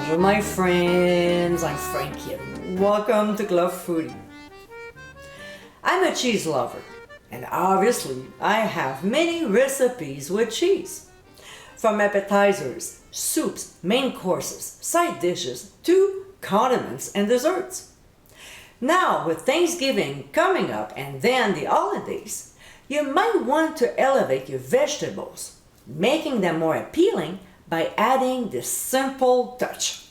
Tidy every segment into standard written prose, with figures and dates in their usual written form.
Bonjour my friends, I'm Frankie and welcome to Club Foodie. I'm a cheese lover and obviously I have many recipes with cheese. From appetizers, soups, main courses, side dishes, to condiments and desserts. Now with Thanksgiving coming up and then the holidays, you might want to elevate your vegetables, making them more appealing by adding this simple touch.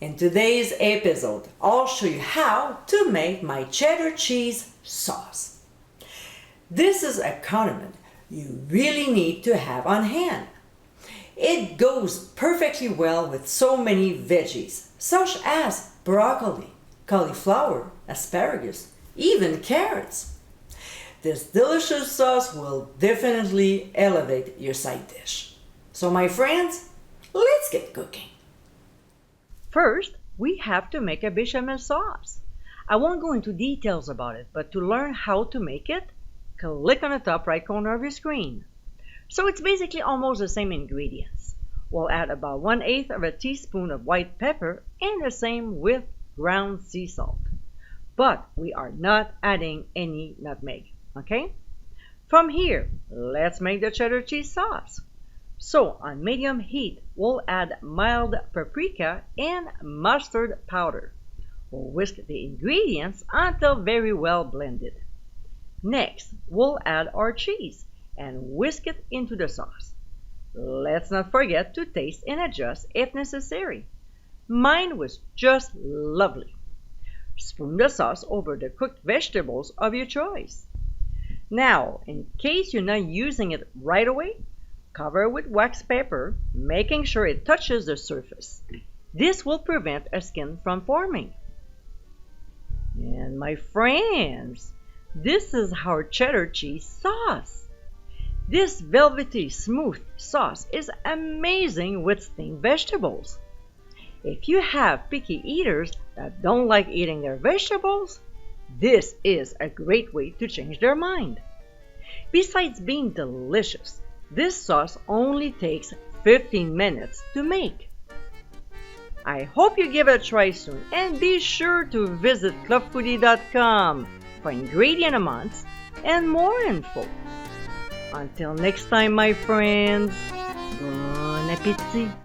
In today's episode, I'll show you how to make my cheddar cheese sauce. This is a condiment you really need to have on hand. It goes perfectly well with so many veggies, such as broccoli, cauliflower, asparagus, even carrots. This delicious sauce will definitely elevate your side dish. So my friends, let's get cooking. First, we have to make a bechamel sauce. I won't go into details about it, but to learn how to make it, click on the top right corner of your screen. So it's basically almost the same ingredients. We'll add about 1/8 of a teaspoon of white pepper and the same with ground sea salt. But we are not adding any nutmeg, okay? From here, let's make the cheddar cheese sauce. So on medium heat, we'll add mild paprika and mustard powder. We'll whisk the ingredients until very well blended. Next, we'll add our cheese and whisk it into the sauce. Let's not forget to taste and adjust if necessary. Mine was just lovely. Spoon the sauce over the cooked vegetables of your choice. Now, in case you're not using it right away, cover with wax paper, making sure it touches the surface. This will prevent a skin from forming. And my friends, this is our cheddar cheese sauce. This velvety, smooth sauce is amazing with steamed vegetables. If you have picky eaters that don't like eating their vegetables, this is a great way to change their mind. Besides being delicious, this sauce only takes 15 minutes to make. I hope you give it a try soon and be sure to visit clubfoodie.com for ingredient amounts and more info. Until next time, my friends, bon appétit!